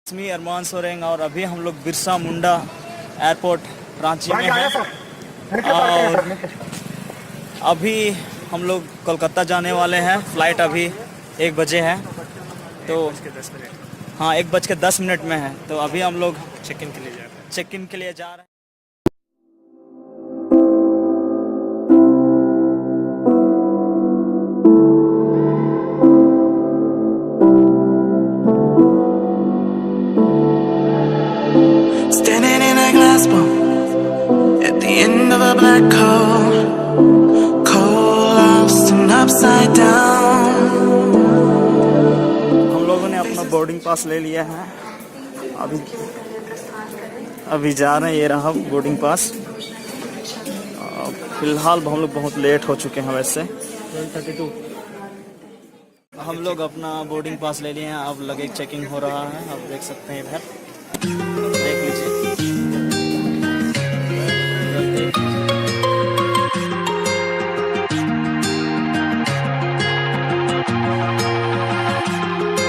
मी अरमान सोरेंग और अभी हम लोग बिरसा मुंडा एयरपोर्ट रांची में हैं और अभी हम लोग कोलकाता जाने वाले हैं। फ़्लाइट अभी 1 बजे है, तो 1:10 हाँ 1:10 में है। तो अभी हम लोग चेक इन के लिए जा रहे हैं। Standing in a glass bowl at the end of a black hole, cold, lost and upside down. हम लोगों ने अपना बोर्डिंग पास ले लिया है। अभी जा रहे हैं, ये रहा बोर्डिंग पास। फिलहाल हम लोग बहुत लेट हो चुके हैं। वैसे 12:32 हम लोग अपना बोर्डिंग पास ले लिए हैं। अब लगेज चेकिंग हो रहा है, आप देख सकते हैं इधर, देख लीजिए।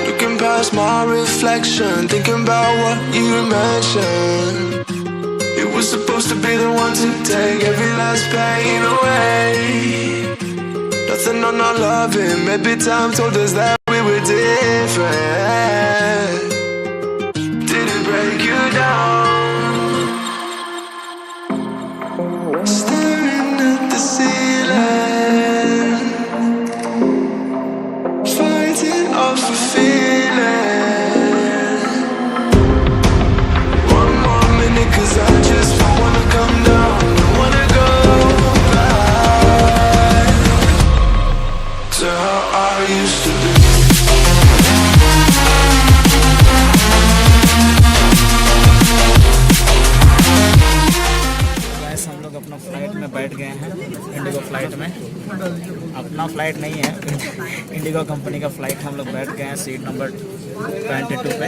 Looking past my reflection, thinking about what you mentioned. It was supposed to be the one to take every last pain away. Nothing on our loving, maybe time told us that we were different. Did it break you down? Staring at the ceiling, fighting off a feeling. One more minute, 'cause I just don't wanna come down. Don't wanna go back to how I used to be. हम लोग अपना flight में बैठ गए हैं, Indigo flight में। अपना flight नहीं है, इंडिगो कंपनी का फ्लाइट। हम लोग बैठ गए हैं सीट नंबर 22 पे।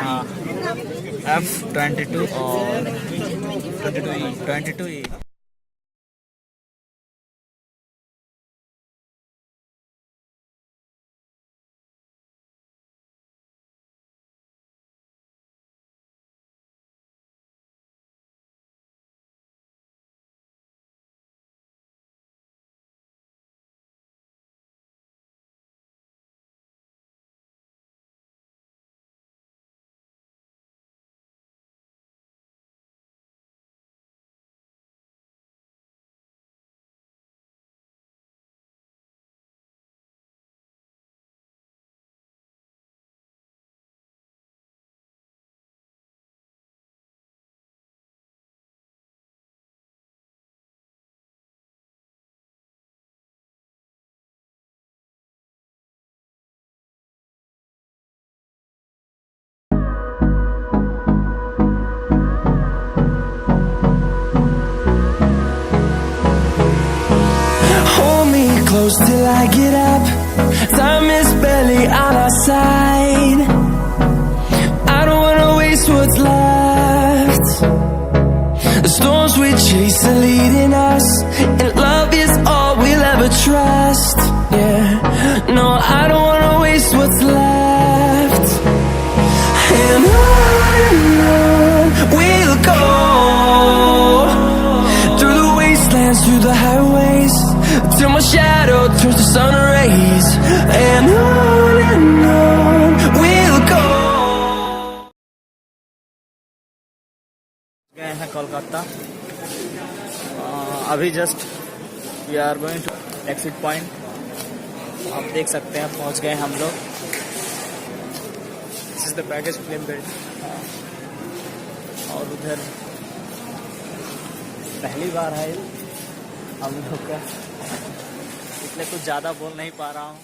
हाँ, F22 और 22E। Close till I get up. Time is barely on our side. I don't wanna waste what's left. The storms we chase are leading us, and love is all we'll ever trust. Yeah, no, I don't wanna waste what's left. And on we'll go, through the wastelands, through the highways, till my shadow turns to sun rays. And on we'll go. गए हैं कोलकाता। अभी just we are going to exit point. आप देख सकते हैं पहुंच गए हम लोग। This is the baggage claim belt. और उधर पहली बार है हम लोग का, इसलिए कुछ ज़्यादा बोल नहीं पा रहा हूँ।